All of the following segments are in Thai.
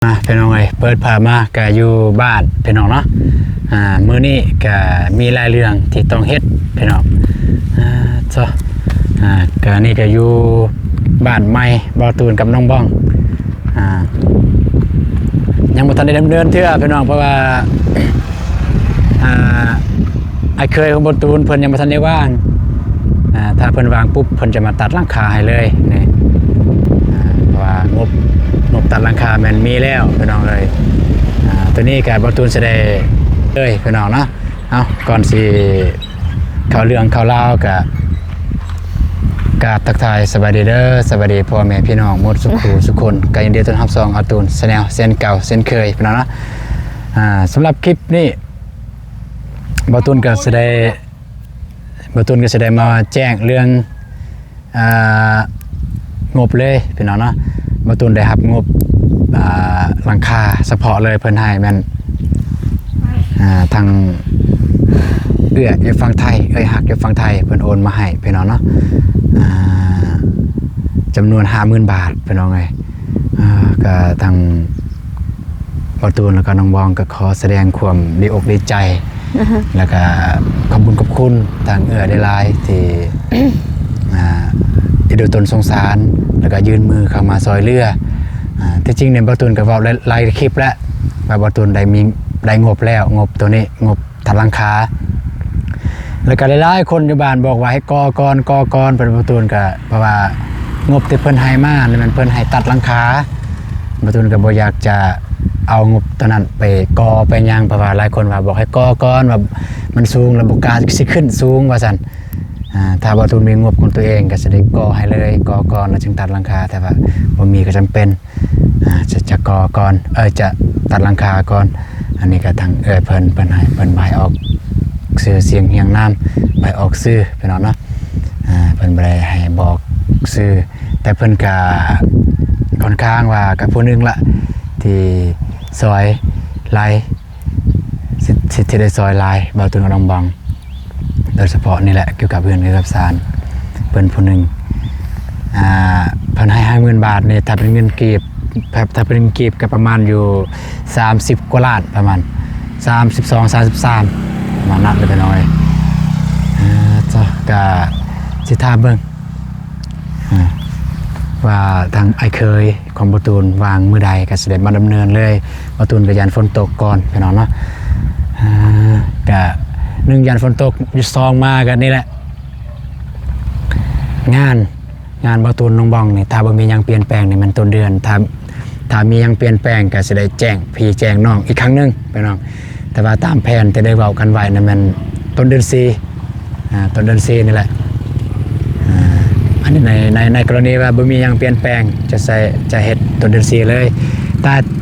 พี่น้องเปิดผ่ามาก็อยู่บ้านพี่น้องเนาะมื้อนี้ก็มีหลายเรื่องที่ต้องเฮ็ดพี่น้องก็นี่ก็อยู่บ้านใหม่บ่ตูนกับน้องบ้องยังบ่ทันได้ดำเนินเทื่อพี่น้องเพราะว่าไอ้เคยของบ่ตูนเพิ่นยังบ่ทันได้ว่างถ้าเพิ่นวางปุ๊บเพิ่นจะมาตัดหลังคาให้เลยนี่เพราะว่างบตัดหลังคาแม่นมีแล้วพี่น้องเลยตัวนี้ก็บ่ตูนสิได้เลยพี่น้องเนาะเอาก่อนสิเข้าเรื่องเข้าราวก็กราบทักทายสวัสดีเด้อสวัสดีพ่อแม่พี่น้องหมดสุขุสุคนก็ยินดีต้อนรับซ่องอาตูนแนลเส้นเก่าเส้นเคยพี่น้องเนาะสำหรับคลิปนี้บ่ตูนก็สิได้มาแจ้งเรื่องงบเลยพี่น้องเนาะบ่ตูนได้รับงบหลังคาเฉพาะเลยเพิ่นให้แม่นทางอยู่ฝั่งไทยหักอยู่ฝั่งไทยเพิ่นโอนมาให้พี่น้องเนาะจำนวน 50,000 บาทพี่น้องก็ทางบ่ตูนแล้วก็น้องบองก็ขอแสดงความดีอกดีใจแล้วก็ขอบคุณทางได้หลายที่ดูตนสงสารแล้วก็ยื่นมือเข้ามาซอยเรือที่จริงเนี่ยบ่ตูนก็เว้าหลายคลิปแล้วว่าบ่ตูนได้งบแล้วงบตัวนี้งบทัดหลังคาแล้วก็หลายๆคนอยู่บ้านบอกว่าให้ก่อก่อนเป็นบ่ตูนก็เพราะว่างบที่เพิ่นให้มานี่มันเพิ่นให้ตัดหลังคาบ่ตูนก็บ่อยากจะเอางบตัวนั้นไปก่อไปยังเพราะว่าหลายคนว่าบอกให้ก่อก่อนว่ามันสูงแล้วบ่กล้าสิขึ้นสูงว่าซั่นถ้าบ่ตูนมีงบของตัวเองก็สิได้ก่อให้เลยก่อก่อนแล้วจึงตัดหลังคาแต่ว่าบ่มีก็จำเป็นจะก่อก่อนจะตัดหลังคาก่อนอันนี้ก็ทางเพิ่นให้เพิ่นบายออกซื้อเสียงเฮียงน้ำบายออกซื้อพี่น้องเนาะเพิ่นบ่ได้ให้บอกซื้อแต่เพิ่นก็ค่อนข้างว่ากับผู้นึงละที่ซอยลายสิที่ได้ซอยลายบ่าวตูนกับน้องบองโดยเฉพาะนี่แหละเกี่ยวกับเรื่องเกี่ยวกับสารเพิ่นผู้นึงเพิ่นให้ 50,000 บาทนี่ถ้าเป็นเงินกีบถ้าเป็นกีบก็ประมาณอยู่30กว่าล้านประมาณ32 33ประมาณนั้นเลยไปหน่อยก็สิท่าเบิ่งว่าทางไอ้เคยของบ่ตูนวางมื้อใดก็สิได้มาดำเนินเลยบ่ตูนก็ยันฝนตกก่อนพี่น้องเนาะก็1ยันฝนตกอยู่2มากันนี่แหละงานบ่ตูนน้องบองนี่ถ้าบ่มีหยังเปลี่ยนแปลงนี่มันต้นเดือนถ้ามีหยังเปลี่ยนแปลงก็สิได้แจ้งพี่แจ้งน้องอีกครั้งนึงพี่น้องแต่ว่าตามแผนที่ได้เว้ากันไว้นั่นมันต้นเดือน4ต้นเดือน4นี่แหละอันนี้ในกรณีว่าบ่มีหยังเปลี่ยนแปลงจะเฮ็ดต้นเดือน4เลย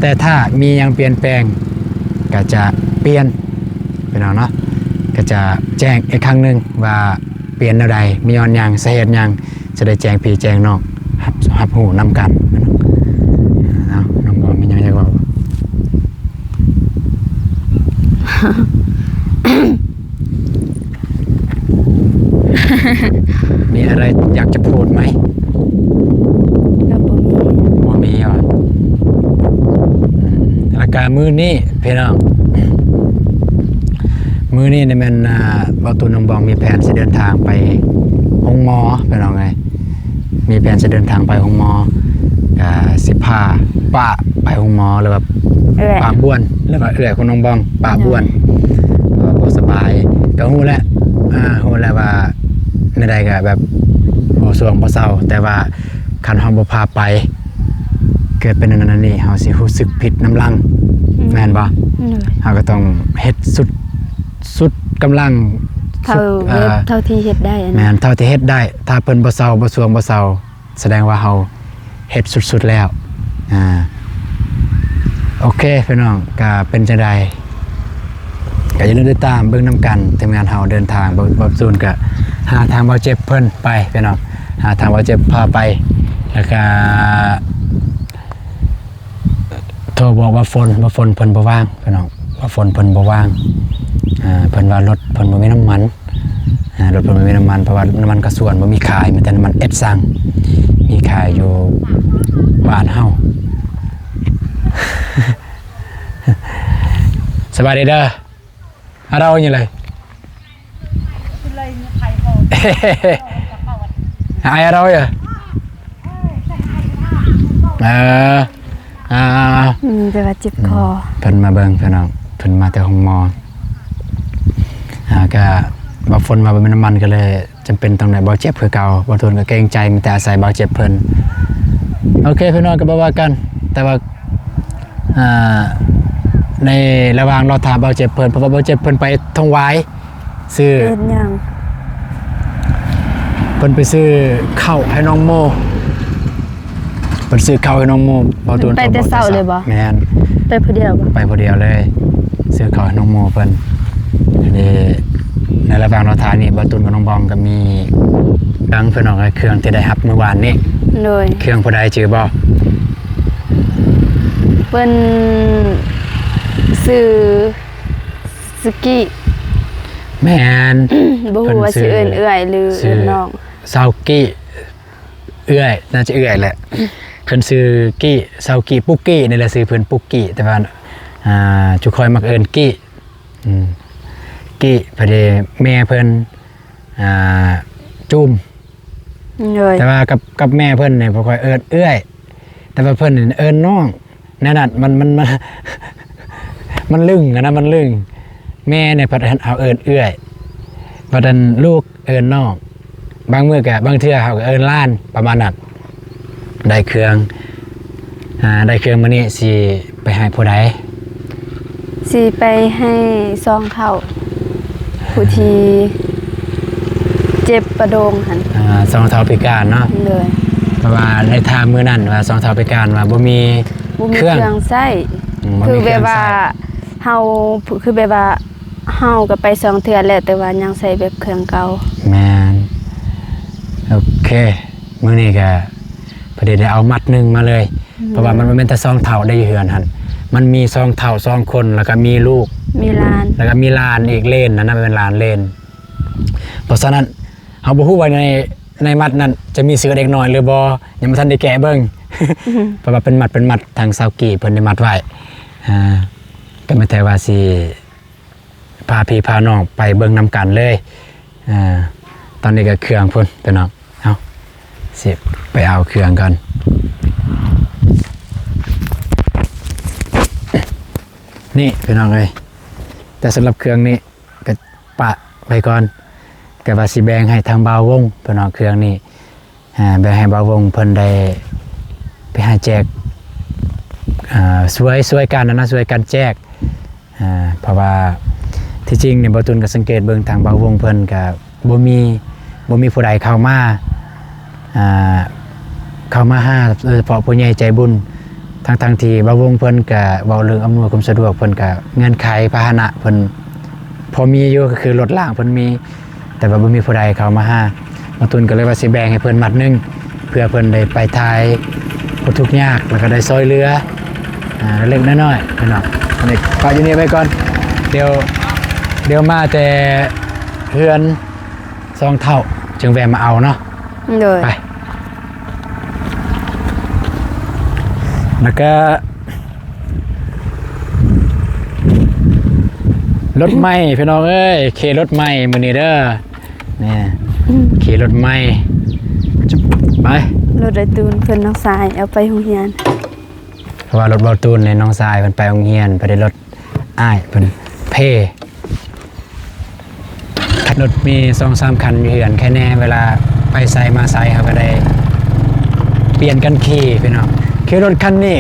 แต่ถ้ามีหยังเปลี่ยนแปลงก็จะเปลี่ยนพี่น้องเนาะก็จะแจ้งอีกครั้งนึงว่าเปลี่ยนแนวใดมีย้อนหยังสาเหตุหยังจะได้แจ้งพี่แจ้งน้องรับรู้นำกันน้องบอกมีหยังจะบอก มีอะไรอยากจะพูดไหมบ่มีหรออาการมือนี้พี่น้องมือนี้เนี่ยมันบ่ตูนน้องบองมีแผนจะเดินทางไปห้องหมอพี่น้องไงมีแผนจะเดินทางไปห้องหมอสิพาป้าไปห้องหมอหรือว่าป้าบ้วนหรือว่าของน้องบองป้าบ้วนบ่สบายก็ฮู้แล้วว่าในใดก็แบบบ่สวงบ่เศร้าแต่ว่าคันเฮาบ่พาไปเกิดเป็นนั้นนี่เฮาสิรู้สึกผิดน้ำลังแม่นบ่เฮาก็ต้องเฮ็ดสุดกำลังเท่าที่เฮ็ดได้แม่นเท่าที่เฮ็ดได้ถ้าเพิ่นบ่เศร้าบ่สวงบ่เศร้าแสดงว่าเฮาเฮ็ดสุดๆแล้วโอเคพี่น้องก็เป็นจังได๋ก็อย่าลืมติดตามเบิ่งนำกันทีมงานเฮาเดินทางบ่ซูนก็หาทางบ่เจ็บเพิ่นไปพี่น้องหาทางบ่เจ็บพาไปแล้วก็โทรบอกว่าฝนเพิ่นบ่ว่างพี่น้องว่าฝนเพิ่นบ่ว่างเพิ่นว่ารถเพิ่นบ่มีน้ำมันรถเพิ่นบ่มีน้ำมันเพราะว่าน้ำมันกระส่วนบ่มีขายมีแต่น้ำมันเอสซังมีขายอยู่บ้านเฮา สบายดีเด้อเราอย่างไรไอ้เราอ่ะแต่ว่าเจ็บคอ เพิ่นมาเบิ่งพี่น้องเพิ่นมาแต่ห้องหมอก็บ่ฝนมาเป็นน้ำมันก็เลยจำเป็นต้องได้บ่เจ็บคือเก่าบ่ทนก็เกรงใจมีแต่อาศัยบ่เจ็บเพิ่นโอเคพี่น้องก็บ่ว่ากันแต่ว่าในระหว่างรอถามบ่เจ็บเพิ่นเพราะว่าบ่เจ็บเพิ่นไปทงหวายซื้อ เป็นหยัง เพิ่นไปซื้อข้าวให้น้องโมเพิ่นซื้อข้าวให้น้องโมบ่ตูน ไปแต่เช้าเลยบ่ แม่น ไปผู้เดียวบ่ ไปผู้เดียวเลยซื้อข้าวให้น้องโมเพิ่นอันนี้ในระหว่างรอทานนี่บ่ตูนกับน้องบองก็มีดังเพิ่นออกเครื่องที่ได้รับเมื่อวานนี้ โดย เครื่องผู้ใดชื่อบ่ เพิ่นซื้อสกิ แม่น บ่ฮู้ว่าสิเอิ้นเอื้อยหรือเอิ้นน้อง ซาวกี้เอื้อยน่าจะเอื้อยแหละเพิ่นซื้อกี้ซาวกี้ปุกกี้นี่แหละซื้อเพิ่นปุกกี้แต่ว่าจุคอยมักเอิ้นกี้กี้พอดีแม่เพิ่นจุ่ม โดย แต่ว่ากับแม่เพิ่นเนี่ยบ่ค่อยเอิ้นเอื้อยแต่ว่าเพิ่นนี่เอิ้นน้องนั่นน่ะมันมันลึงอะนะมันลึงแม่เนี่ยเพิ่นเอาเอิ้นเอื้อยบัดนั้นลูกเอิ้นน้องบางมื้อก็บางเทื่อเขาก็เอิ้นหล้านประมาณนั้นได้เครื่องมื้อนี้สิไปให้ผู้ใด สิไปให้ซองเท่าผู้ที่เจ็บประโดงหั่น สองเท้าพิการเนาะ เลย เพราะว่าในทางมื้อนั้นว่าสองเท้าพิการว่าบ่มี บ่มี เค เค รื่อง รื่องใช้ บ่ คือ มีเค แบ รื่อบ ง ว่า ใช้ เฮาคือแบบว่าเฮาก็ไป2เทื่อแล้วแต่ว่ายังใช้แบบเครื่องเก่า แม่นโอเคมื้อนี้ก็พอดีได้เอามัดหนึงมาเลย เพราะว่ามันบ่แม่นแต่ซองเท่าได้อยู่เฮือนหั่นมันมีซองเท่าซองคนแล้วก็มีลูก มีร้าน แล้วก็มีลานอีกเลนนั่นเป็นลานเลนเพราะฉะนั้นเขาบอกว่าในมัดนั้นจะมีเสือเด็กน้อยหรือบ่ยังไม่ทันได้แกะเบิ้ง เพราะว่าเป็นมัดทางซาวกี้เพิ่นได้มัดไว้ก็ไม่แต่ว่าสิพาพี่พาน้องไปเบิ้งนำกันเลยตอนนี้ก็เครื่องพุ่นพี่น้องเอาสิไปเอาเครื่องกันนี่พี่น้องเลยแต่สำหรับเครื่องนี้ก็ปะไปก่อนก็ว่าสิแบ่งให้ทางบ่าววงพี่น้องเครื่องนี้แบ่งให้บ่าววงเพิ่นได้ไปหาแจกช่วยกันนะช่วยกันแจกเพราะว่าที่จริงเนี่ยบ่ตุนก็สังเกตเบิ่งทางบ่าววงเพิ่นก็บ่มีผู้ใดเข้ามาหาโดยเฉพาะผู้ใหญ่ใจบุญทั้งที่บ่าววงเพิ่นก็เว้าเรื่องอำนวยความสะดวกเพิ่นก็เงื่อนไขพาหนะเพิ่นพอมีอยู่ก็คือรถล่างเพิ่นมีแต่ว่าบ่มีผู้ใดเข้ามาหาบ่ตุนก็เลยว่าสิแบ่งให้เพิ่นมัดหนึงเพื่อเพิ่นได้ไปทายผู้ทุกข์ยากแล้วก็ได้ซอยเหลือเล็กน้อยๆพี่น้องอันนี้ฝากอยู่นี่ไว้ก่อนเดี๋ยวมาแต่เฮือนซองเท่าจึงแวะมาเอาเนาะ โดย ไปแล้วก็รถไหม้พี่น้องเอ้ยขี่รถไหม้มื้อนี้เด้อนี่ขี่รถไหม้จุ๊บไป รถไอตูนเพิ่นน้องสายเอาไปโรงเรียน เพราะว่ารถบอตูนในน้องทรายเพิ่นไปโรงเรียนไปได้รถอ้ายเพิ่นเพ่รถมี 2-3 คันอยู่เหือนแค่แน่เวลาไปไสมาไสเขาก็ได้เปลี่ยนกันขี่พี่น้องขี่รถคันนี้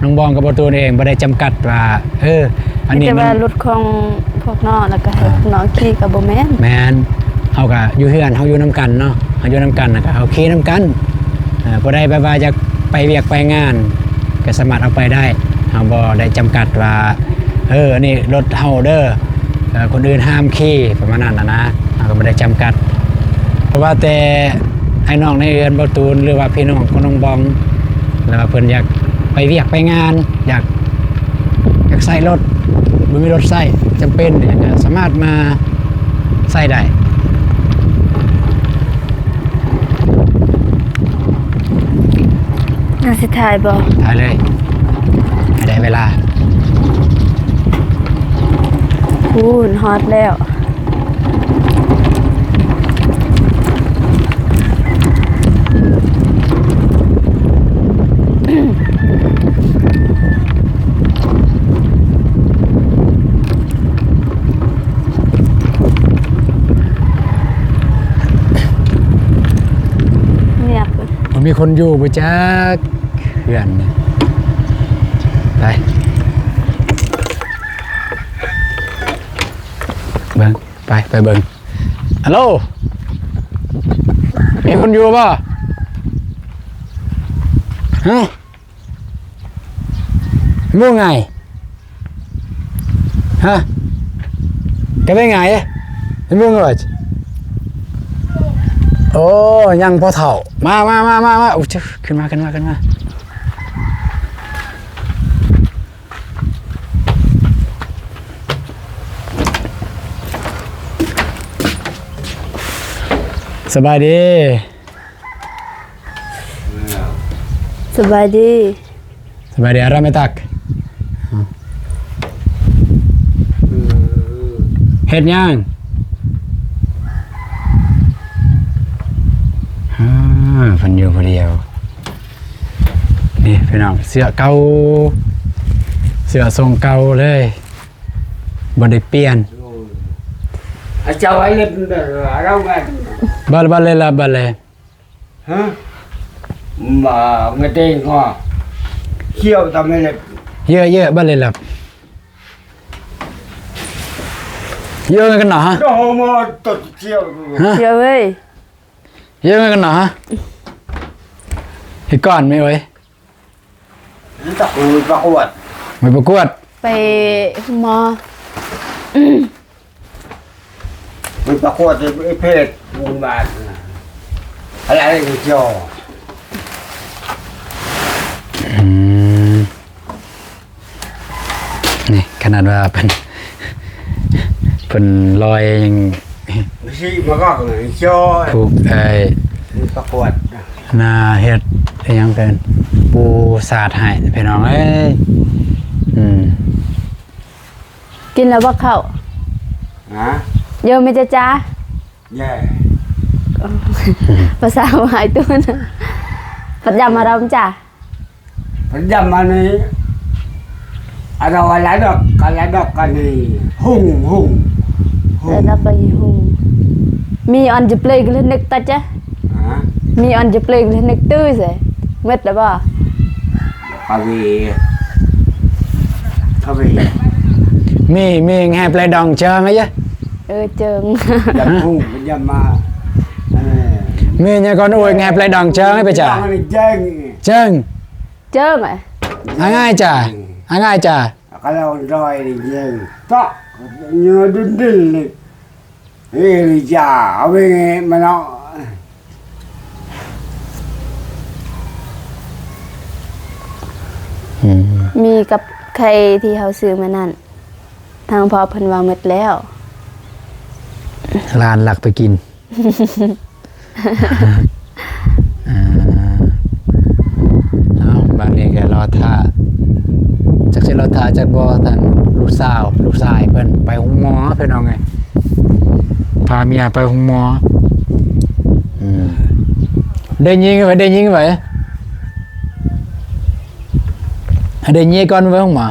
น้องบองกับบอตูนเองบ่ได้จำกัดว่าอันนี้ แต่ มั ว่าน รถของพวกน้องแล้วก็ให้พวกน้องขี่ก็บ่แม่น แม่นเฮาก็อยู่เฮือนเฮาอยู่นํกันเนาะเฮาอยู่นํกันน่ะก็เฮาขี่นํกันบ่ได้แบบว่าจะไปเวียกไปงานก็สามารถเอาไปได้เฮาบ่ได้จำกัดว่าอันนี้รถเฮาเด้อคนอื่นห้ามขี่ประมาณนั้นนะเฮาก็บ่ได้จำกัดเพราะว่าแต่ไอ้น้องในเรือนบ่ตูนหรือว่าพี่น้องของน้องบองแล้วว่าเพิ่นอยากไปเวียกไปงานอยากใช้รถบ่มีรถใช้จำเป็นเนี่ยก็สามารถมาใช้ได้ น่าสิถ่ายบ่ ถ่ายเลยให้ได้เวลา พูนฮอตแล้วเงียบเลย มันมีคนอยู่บ่จักเพื่อนเนี่ยไปเบิ่งไปเบิ่งฮัลโหลมีคนอยู่ป่ะฮะมึงไงฮะแกไปไงมึงเหรอโอ้ยังพอเถ่ามาอุ๊ยเจ้าขึ้นมาสบายดี สบายดี อะไรไม่ตักเฮ็ดยังเพิ่นอยู่ผู้เดียวนี่พี่น้องเสื้อเก่าเสื้อทรงเก่าเลยบ่ได้เปลี่ยน cháu ấy lên ở đâu vậy? บัลเลย Hả? Mà người tên họ chiều tầm này là เยอะบัลเลยล่ะเยอะกันหนาฮะ đồ mà tụt chiều ฮะ เดี๋ยวเว้ย เยอะกันหนาฮะเฮ็ดก่อนไหมเว้ย tao vào quật ไปประกวด ไปหมอ mình vào quật thì bị phết mà hay là cái chiều นี่ขนาดว่าเป็นรอยยัง gì mà có cái chiều ผูกmình vào quật นาเฮ็ดอิหยังเป็นปูสาดให้พี่น้องเอ้ย กินแล้วบ่เข้า hả เยอะไหม่จ้า yeah ภาษาหายตัวนะปัจจามาเราจ้ะ bây giờ mà này ở đâu lấy được cái này hùng แล้วเราไปหุงมีออนจะเปลยกันนึกตัดจ้ะ hả มีออนจะเปลยกันนึกตื้อสิเม็ดแล้วบ่ cái gì มีแง่ปลายดองเชิงไอ้ยะ เจิง giờ hùng bây giờ mà มีเนี่ยก่อนอวยแง่ปลายดองเชิงให้ไปจ้ะ chơi เชิง เจิงอ่ะ ง่ายจ้ะง่ายจ้ะ cái đầu rồi thì chơi đó nhớ đến đỉnh này ê thì chả ở bên này mà nó มีกับใครที่เขาซื้อมานั่นทางพอเพิ่นวางเม็ดแล้ว ลานหลักไปกินเอาบางนี้ก็รอท่าจากที่รอท่าจากบ่ทางลูกชายเพิ่นไปหุงหมอเพิ่นเอาไงพาเมียไปหุงหมอได้ยิงไว้ได้ยิงก่อนไว้หุงหมอ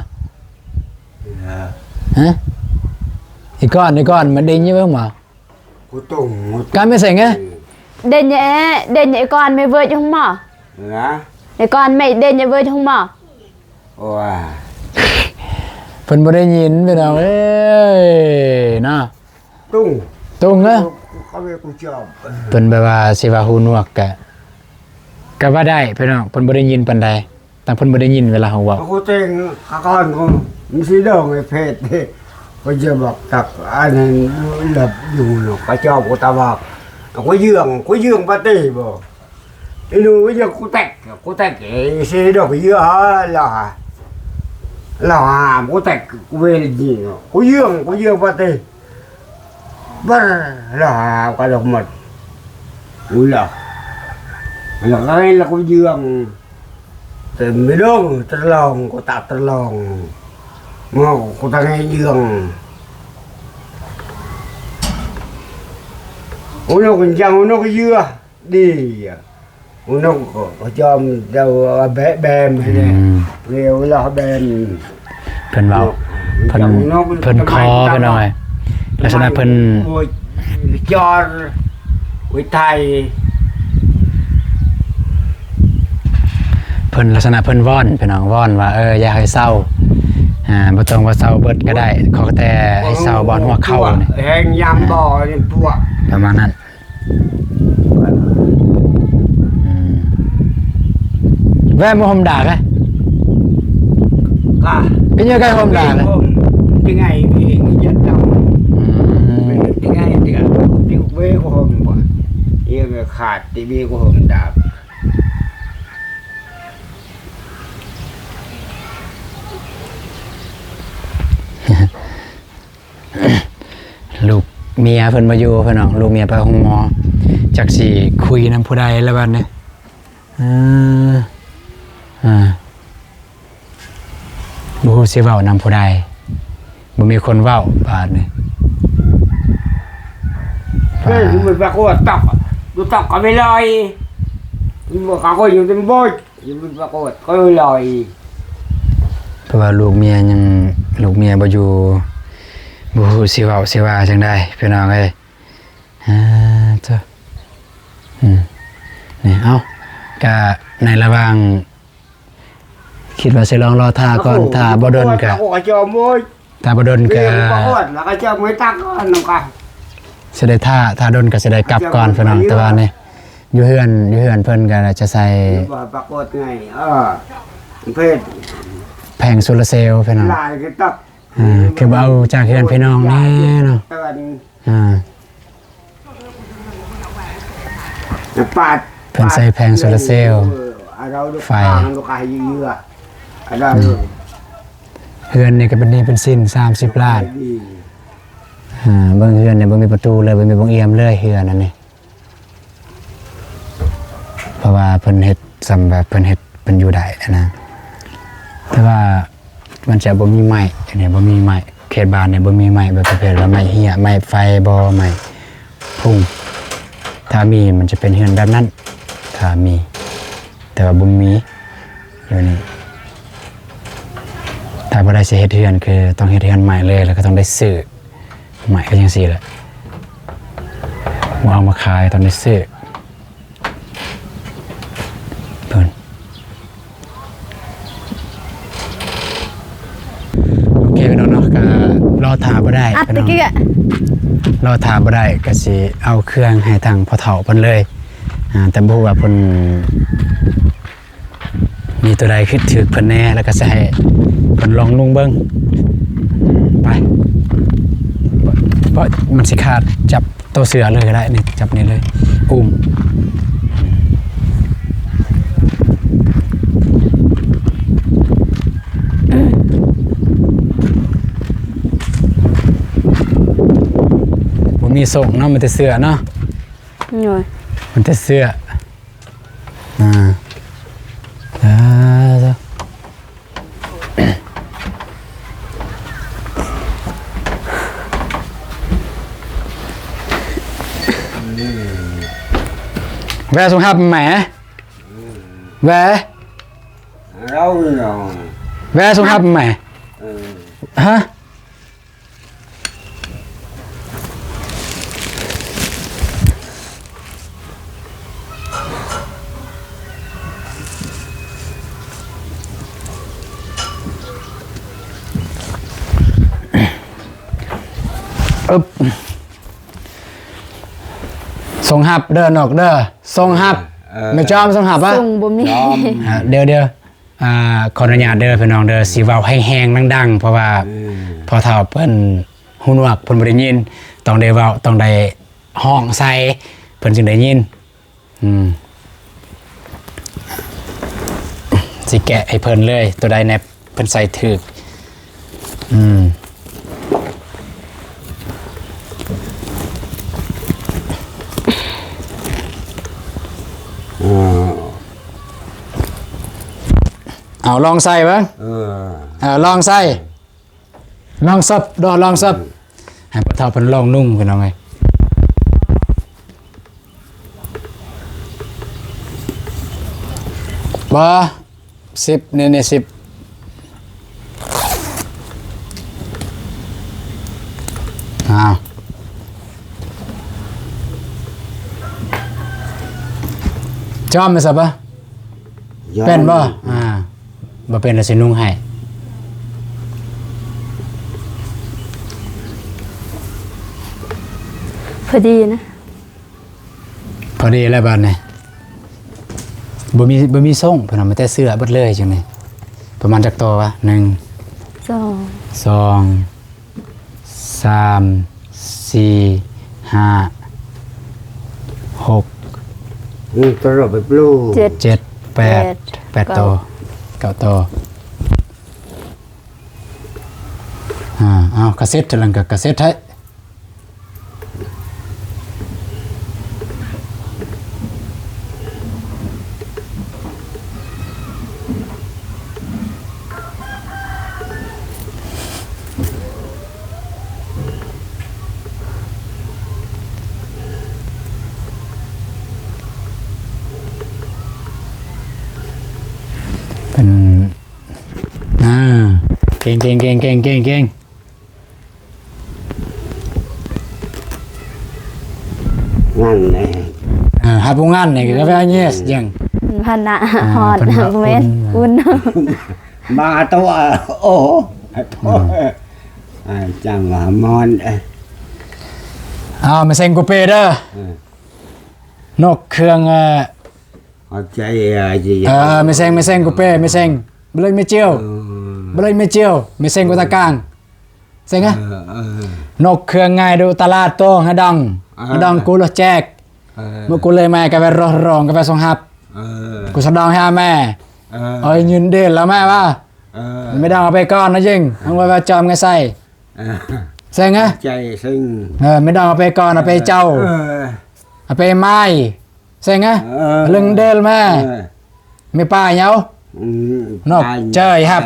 ฮะอีกก้อนมันได้ยิงไว้หุงหมอ của tùng cái mới sành á Đền nhẹ con mày vơi cho không mỏ hả Nhẹ con mày đền nhẹ vơi cho không mỏ wow เพิ่นบ่ได้ยินพี่น้องเอ้ยเนาะ tung ตรงเนาะ có việc của chồng เพิ่นแบบว่าสิว่าหูหนวกก็ว่าได้พี่น้องเพิ่นบ่ได้ยินปานใดแต่เพิ่นบ่ได้ยินเวลาเฮาเว้า có tên các con không mình sẽ đâu người phết đi bây giờ bọc tập anh lập dùng nó cái cho của ta vào có giường ba tỷ bộ cái nu bây giờ có tạch cái xe đâu cái dưa là có tạch về là gì nó có giường ba tỷ bắt là cái độc mật ui là cái là có giường แต่ไม่ลงตะลองก็ตัดตะลองงอก็ตั้งให้เยืองโอ้นกยังโอ้นกเยื่อดีโอ้นกก็จอมเดาแบะแบมให้เนี่ยเร็วแล้วแบม เพิ่นเว้าเพิ่นคอเพิ่นเอาไว้ลักษณะเพิ่น โอ้ยจอดโอ้ยไทย เพิ่นลักษณะเพิ่นว่อนพี่น้องว่อนว่าอย่าให้เศร้าบ่ต้องว่าเศร้าเบิดก็ได้ขอแต่ให้เศร้าบ่อนหัวเข้านี่ แหงยำบ่อนี่พวก ประมาณนั้นแว่บ่ห่มดากอ่ะ ก็ เป็นยังไงห่มดากอ่ะ ยังไงพี่ยัดดำยังไงเดี๋ยวติ้วเว้ก็ห่มบ่เยี่ยมขาดทีวีก็ห่มดาบ ลูกเมียเพิ่นมาอยู่พี่น้องลูกเมียไปห้องหมอจักสิคุยนำผู้ใดแล้วบัดนี้บ่ฮู้สิเว้านำผู้ใดบ่มีคนเว้าบาดนี้ เฮ้ยมันปรากฏตักดูตักก็ไม่ลอยมันบอกเขาอยู่เต็มบ่อยมันปรากฏก็ลอย เพราะว่าลูกเมียบ่อยู่บ่ฮู้สิเว้าสิว่าจังได๋พี่น้องเอ้ยจ้ะนี่เอ้าก็ในระหว่างคิดว่าสิลองรอท่าก่อนถ้าบ่ดนก็ จอมบ่อย ถ้าบ่ดนก็ ปรากฏแล้วก็จะไม่ตักก็น้องกัน สิได้ถ้าดนก็สิได้กลับก่อนพี่น้องแต่ว่านี่อยู่เฮือนเพิ่นก็จะใส่ ปรากฏไงเพศ แผงโซลาร์เซลล์พี่น้อง ลายก็ตัก คือบ่เอาจากเฮือนพี่น้องแน่เนาะปาด เพิ่นใส่แผงโซลาร์เซลล์ไฟเฮือนนี่ก็เป็นหนี้เป็นสิน30 ล้านเบิ่งเฮือนเนี่ยบ่มีประตูเลยบ่มีบังเอี่ยมเลยเฮือนนั่นนี่เพราะว่าเพิ่นเฮ็ดสำแบบเพิ่นเฮ็ดเพิ่นอยู่ได้นะแต่ว่ามันจะบ่มีไม้เนี่ยบ่มีไม้เขตบ้านเนี่ยบ่มีไม้แบบประเภทว่าไม้เหี้ยไม้ไฟบ่ไม้พุ่งถ้ามีมันจะเป็นเฮือนแบบนั้นถ้ามีแต่ว่าบ่มีอยู่นี่ถ้าบ่ได้สิเฮ็ดเฮือนคือต้องเฮ็ดเฮือนใหม่เลยแล้วก็ต้องได้ซื้อใหม่ก็จังซี่แหละบ่เอามาขายต้องได้ซื้อเพิ่นโอเคพี่น้องเนาะก็รอท่าบ่ได้ อัด พี่ ตะ น้อง กี้อ่ะ รอท่าบ่ได้ก็สิเอาเครื่องให้ทางพ่อเฒ่าเพิ่นเลยแต่บ่ฮู้ว่าเพิ่นมีตัวใดคือถือเพิ่นแน่แล้วก็สิให้เพิ่นลองนุ่งเบิ่งไปเพราะมันสิขาดจับตัวเสือเลยก็ได้นี่จับนี่เลยอุ้มบ่มีส่งเนาะมันแต่เสือเนาะ หน่อย มันจะเสื้อแวะสงครับแหมแวะ เราเนาะ แวะสงครับแหมฮะส่งหับเดินออกเด้อส่งหับไม่จอมส่งหับปะ ส่งบ่มี เดี๋ยวขออนุญาตเด้อพี่น้องเด้อสีเว้าให้แห้งดังๆเพราะว่าพอเฒ่าเพิ่นหูหนวกเพิ่นบ่ได้ยินต้องได้เว้าต้องได้ห้องใส่เพิ่นจึงได้ยินสิแกะให้เพิ่นเลยตัวใดแนบเพิ่นใส่ถูก ลองใส่เบ้างลองใส่ลองซับดอลองซับให้พ่อเฒ่าเพิ่นลองนุ่งเพิ่นเอาไงบ่10นี่10อ้าวจอมไหมสับปะเป็นบ่บ่เป็นแล้วสินุ่งให้ พอดีนะ พอดีแล้วบัดนี้บ่มีส่งเพิ่นเอามาแต่เสื้อเบิดเลยจังได๋ประมาณจักตัววะ1 2 2 3 4 5 6 ตัวเราไปปลูก 7 8ตัว9ตัวเอากระเซ็ตจังก็กระเซ็ตให้เป็นเก่งนั่นแหละ หาผู้งานนี่ก็ว่าเยสยัง พันนะฮอด เพิ่นว่า เว้นอุ่น มาตัวโอ้จังหวะมอน มาเซ็งกูเปเด้อนกเครื่องเอาใจgì ไม่เซ็งกูเปไม่เซ็งบ่เลยไม่เจียวบ่เลยไม่เจียวไม่เซ็งกูตะกางเซ็งนกเครื่องง่ายดูตลาดโตหะดังกูละแจกเมื่อกูเลยมาก็ไปร้องก็ไปส่งฮับกูสะดองให้แม่เอายืนเด่นแล้วแม่ว่าไม่ต้องเอาไปก่อนนะยิงเอาไว้ว่าจอมไงใส่เซ็งอ่ะ ใจซึ่ง ไม่ต้องเอาไปก่อนเอาไปเจ้าเอาไปไม้เซ็งอ่ะลึงเด่นแม่ไม่ป้ายเนาะนกเจยครับ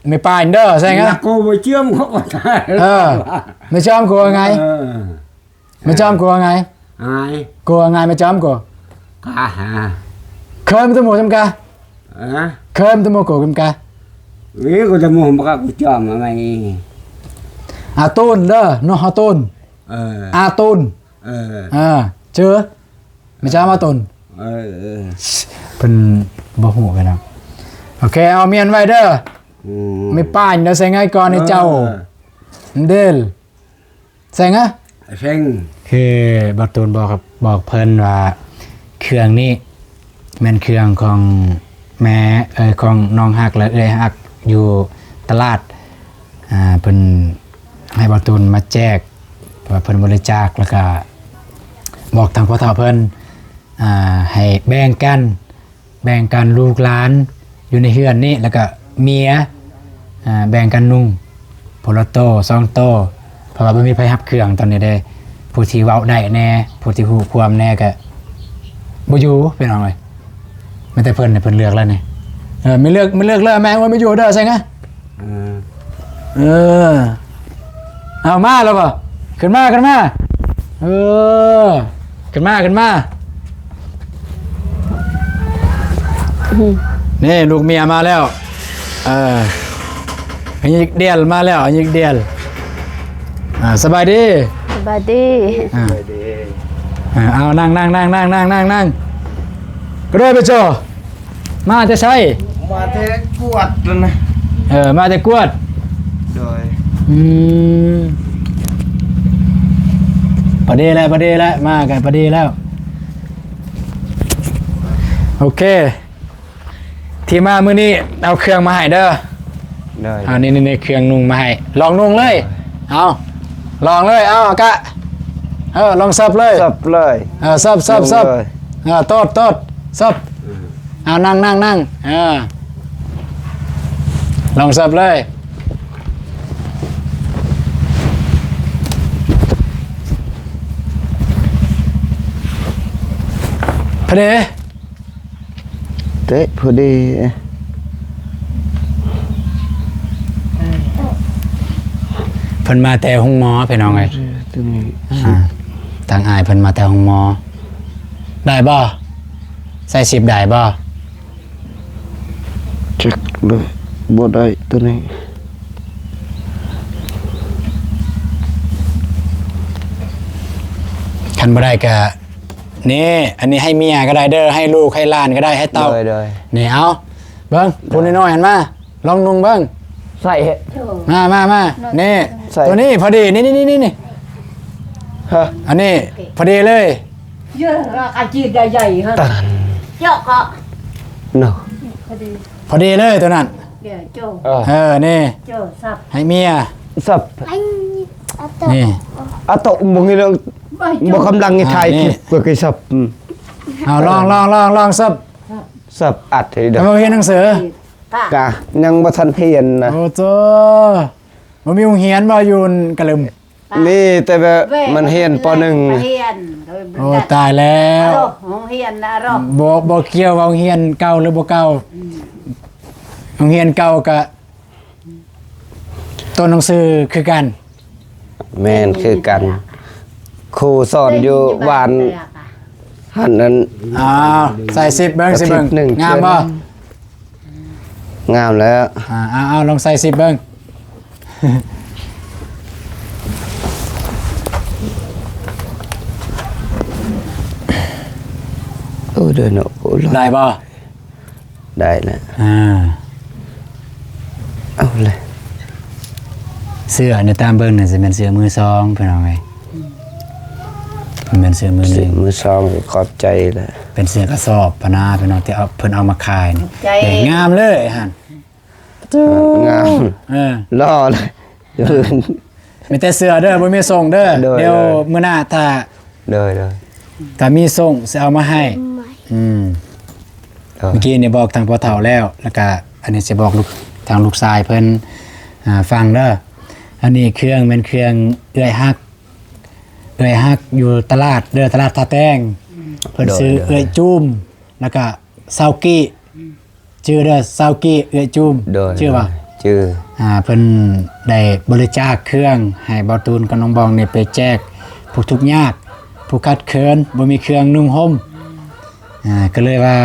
ไม่ป้ายเด้อเซ็งอ่ะ cô mới chiêm không có thay ไม่จอมกลัวไงไม่จอมกลัวไง ai กลัวไงไม่จอมกลัว cả hả เคยมันตัวหมูจำกา hả เคยมันตัวหมูกูจำกา biết cô ta mua một cái cô cho mà mày อาตูนเด้อน้องอาตูนอาตูนเจอไม่จอมอาตูนเป็นบ่หูไปนะโอเคเอาเมียนไว้เด้อไม่ป้ายเด้อใส่ไงก่อนให้เจ้าเดลใส่ไง sinh คือบักตูนบอกเพิ่นว่าเครื่องนี้แม่นเครื่องของแม่ของน้องฮักและฮักอยู่ตลาดเพิ่นให้บักตูนมาแจกว่าเพิ่นบริจาคแล้วก็บอกทางพ่อเฒ่าเพิ่นให้แบ่งกันลูกหลานอยู่ในเฮือนนี้แล้วก็เมียแบ่งกันนุ่งพลโต2โตเพราะว่าบ่มีไผรับเครื่องตอนนี้ได้ผู้ที่เว้าได้แน่ผู้ที่ฮู้ความแน่ก็บ่อยู่เป็นเอาไงไม่แต่เพิ่นเลือกแล้วนี่ไม่เลือกแล้วแม่ว่าไม่อยู่เด้อใช่ไงเอามาแล้วบ่ขึ้นมาขึ้นมานี่ลูกเมียมาแล้วอันนี้เดียลมาแล้วอันนี้เดียลสบายดี สบายดี เอานั่งก็ได้ไปโจมาจะใช่ mà thế quạt rồi này มาจะกวด rồi พอดีแล้วมากันพอดีแล้วโอเคที่มามื้อนี้เอาเครื่องมาให้เด้อ rồi นี่เครื่องนุ่งมาให้ลองนุ่งเลยเอาลองเลยเอากะลองซับเลย sập lời ซับโตดซับเอานั่งลองซับเลยพอดี thế vừa đi เพิ่นมาแต่ห้องหมอพี่น้องเอ้ย ตัวนี้ ทางอายเพิ่นมาแต่ห้องหมอได้บ่ใส่10ได้บ่ จักเลยบ่ได้ตัวนี้ คันบ่ได้ก็นี่อันนี้ให้เมียก็ได้เด้อให้ลูกให้หลานก็ได้ให้เต้า เลย นี่เอาเบิ่งพูดน้อยๆหันมาลองนุ่งเบิ่ง ใส่ มานี่ ใส่ ตัวนี้พอดีนี่ ฮะ อันนี้พอดีเลย เยอะราคาจีนใหญ่ๆฮะ ตัน เจาะก็ เนาะ พอดี พอดีเลยตัวนั้น เดี๋ยวโจ นี่ โจสับ ให้เมีย สับ นี่ อะตบ่งี้เรื่อง ใบ บ่กำลังให้ถ่ายคลิปก็คือสับ เอาลองซับ สับอัดให้เด้ เอา อ มาเรียนหนังสือ ตาก ะยังบ่ทันเพียนนะ โอ้โตบ่มีโรงเรียนบ่อยู่กะลึม นี่แต่แบบมันเฮียนป .1 เฮียนโดย โอ้ตายแล้ว โรงเฮียนนะรอบ บ่เกี่ยวกับโรงเรียนเก่าหรือบ่เก่าโรงเรียนเก่าก็ตัวหนังสือคือกัน แม่นคือกัน ครูสอนอยู่บ้านหันนั้น อ้าวใส่10เบิ่งสิเบิ่ง อาทิตย์หนึ่ง งามบ่ งามแล้ว เอาลองใส่10เบิ่ง โอ้เดินโอ้ ได้บ่ ได้แล้ว เอาเลย เสื้อเนี่ยตามเบิ่งน่ะสิเป็นเสื้อมือสองเพิ่นเอาไงมันเป็นเสื้อมือห สิ นึ่ง มือซองก็ขอบใจแหละ เป็นเสื้อกระสอบพะนาเพิ่นเอาที่เอาเพิ่นเอามาขายนี่ ใจ แต่งามเลยหั่น งาม ล่อเลยเดิน มีแต่เสื้อเด้อบ่มีส่งเด้อ เด้อ เดี๋ยวมื้อหน้าถ้า เดิน ถ้ามีส่งสิเอามาให้อืมเมื่อกี้นี่บอกทางพ่อเฒ่าแล้วแล้วก็อันนี้สิบอกลูกทางลูกชายเพิ่นฟังเด้ออันนี้เครื่องเป็นเครื่องเอื้อยฮักอยู่ตลาดเด้อตลาดท่าแต้งเพิ่นซื้อเอื้อยจุ้มแล้วก็ซาวกี้ชื่อเด้อซาวกี้เอื้อยจุ้ม เดิน ชื่อว่า ชื่อ เพิ่นได้บริจาคเครื่องให้บ่าวตูนกับน้องบองเนี่ยไปแจกผู้ทุกข์ยากผู้คัดเคินบ่มีเครื่องนุ่งห่มก็เลยว่า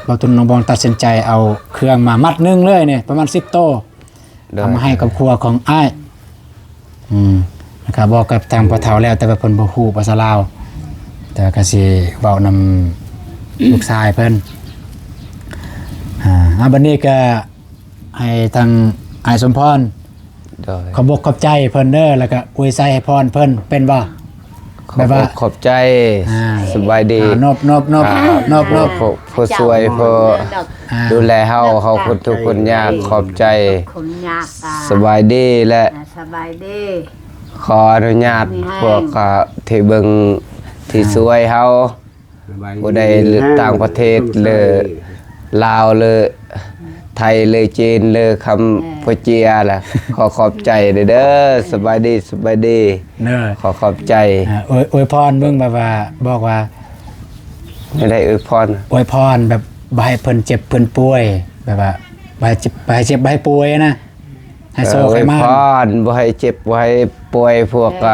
บ่าวตูนน้องบองตัดสินใจเอาเครื่องมามัดหนึงเลยเนี่ยประมาณ10โตะเอามาให้กับครัวของอ้ายนะครับบอกกับทางพ่อเฒ่าแล้วแต่ว่าเพิ่นบ่ฮู้ภาษาลาวแต่ก็สิเว้านำลูกชายเพิ่นบัดนี้ก็ให้ทางอ้ายสมพร เดิน ขอบอกขอบใจเพิ่นเด้อแล้วก็อวยใส่ให้พรเพิ่นเป็นบ่ แบบว่า ขอบใจสบายดี นบ ผู้สวยผู้ดูแลเฮาคนทุกคนยากขอบใจ คนยาก สบายดีและ สบายดี ขออนุญาตพวกที่เบิ่งที่สวยเฮาบ่ได้ต่างประเทศเลยลาวเลยไทยเลยจีนเลยคำพูเจียล่ะขอขอบใจเด้อสบายดี เด้อ ขอบใจ อวยพรเบิ่งแบบว่าบอกว่า ไม่ได้อวยพร อวยพรแบบบ่ให้เพิ่นเจ็บเพิ่นป่วยแบบว่าบ่ให้เจ็บบ่ให้ป่วยนะให้โซ อ ให้ วย มา พรบ่ให้เจ็บบ่ให้ป่วยพวก ร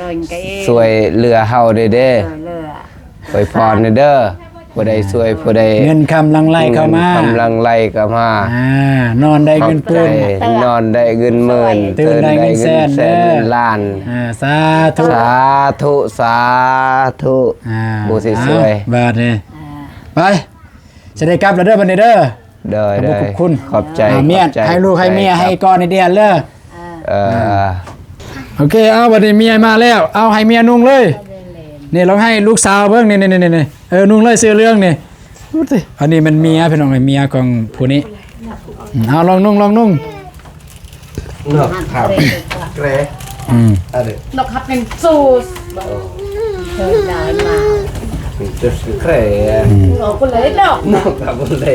อยกะเอ สวยเหลือเฮาเด้อ เลือ อวยพรเด้อผู้ใดสวยผู้ใด เงินคำลังไหลเข้ามาก ำลังไหลเข้ามาน อนได้ ขอ เงิ บ น ใจ ปืน นอนได้เงินหมื่น ตื่นได้เงินแสน แสน เด้อ เงินล้าน สาธุ สาธุ บูสิสวย บาทนี่ไปจะได้กลับแล้วเด้อบัดนี้เด้อ เด้อ ขอบคุณ ขอบใจ เมีย ขอบใจ ให้ลูกให้เมียให้ก่อนในเดือนเลย เออ โอเคเอาบัดนี้เมียมาแล้วเอาให้เมียนุ่งเลยนี่ลองให้ลูกสาวเบิ่งนี่นุ่งเลยเสื้อเรื่องนี่ดูสิอันนี้มันเมียพี่น้องเมียของผู้นี้เอาลองนุ่ง เนาะครับเกรอะไร นกฮับเป็นซูสเธอได้มา จะเกร เราก็เลยดอก นอกกับอะไร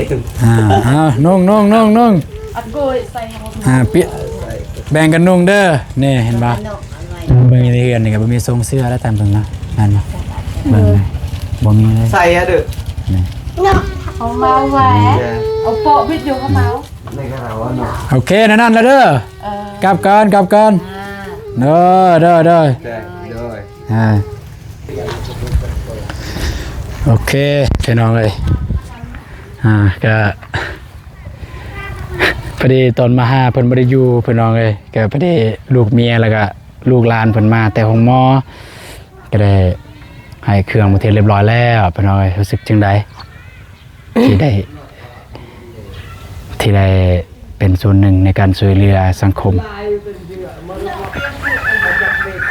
เอานุ่ง อัดโกยใส่เขา เปียแบ่งกันนุ่งเด้อนี่เห็นปะ นกอะไร เบิ่งในเรือนนี่ก็บ่มีทรงเสื้อแล้วตามเบิ่งนะนั่นบ่เบิ่งเลยบ่มีเลย ใส่อะเด้อ เอาเมาแหวเอาโปะพิษอยู่เขาเมา ในกระเป๋าเนาะ โอเคนั่นแล้วเด้อ เออก ลับกัน อ่า เด้อเด้อ โดย โอเคพี่น้องเลยก็พอดีตอนมาหาเพิ่นบ่ได้อยู่พี่น้องเลยก็พอดีลูกเมียแล้วก็ลูกหลานเพิ่นมาแต่ห้องหมอก็ได้ให้เครื่องมาเทเรียบร้อยแล้วพี่น้องเลยรู้สึกจังไดที่ได้เป็นส่วนหนึ่งในการช่วยเหลือสังคม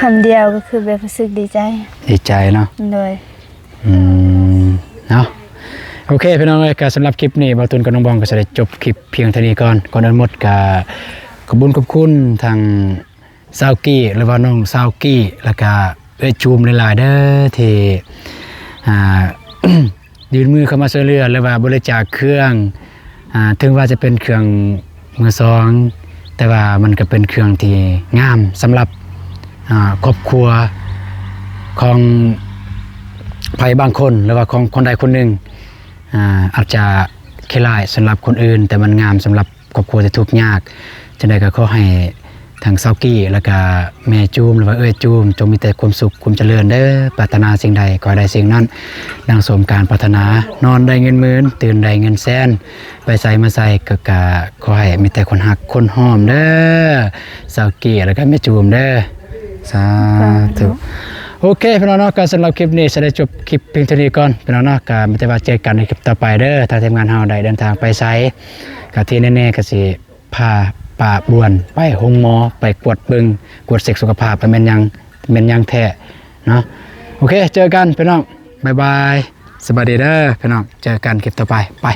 คำเดียวก็คือแบบรู้สึกดีใจ ดีใจเนาะ โดย เนาะโอเคพี่น้องเลยก็สำหรับคลิปนี้บ่าวตุนกับน้องบองก็จะได้จบคลิปเพียงเท่านี้ก่อนอื่นหมดก็ขอบคุณทางซาวกี้หรือว่าน้องซาวกี้แล้วก็จูมหลายๆเด้อที่ยื่นมือเข้ามาช่วยเหลือหรือว่าบริจาคเครื่องถึงว่าจะเป็นเครื่องมือสองแต่ว่ามันก็เป็นเครื่องที่งามสำหรับครอบครัวของใครบางคนหรือว่าของคนใดคนหนึ่งอาจจะแค่ลายสำหรับคนอื่นแต่มันงามสำหรับครอบครัวที่ทุกข์ยากจะได้ก็ขอให้ทางซาวกี้แล้วก็แม่จูมหรือว่าจูมจงมีแต่ความสุขความเจริญเด้อปรารถนาสิ่งใดขอให้ได้สิ่งนั้นดังสมการปรารถนานอนได้เงินหมื่นตื่นได้เงินแสนไปใส่มาใส่ก็ขอให้มีแต่คนหักคนหอมเด้อซาวกี้แล้วก็แม่จูมเด้อสาธุโอเคพี่น้องก็สำหรับคลิปนี้จะได้จบคลิปเพียงเท่านี้ก่อนพี่น้องก็ไม่ได้ว่าเจอกันในคลิปต่อไปเด้อถ้าทีมงานเฮาได้เดินทางไปไสก็ที่แน่ๆก็สิพาป่าบวนไปห้องหมอไปกวดเบิ่งกวดเช็คสุขภาพไปแม่นยังแท้เนาะโอเคเจอกันพี่น้องบ๊ายบายสวัสดีเด้อพี่น้องเจอกันคลิปต่อไปไป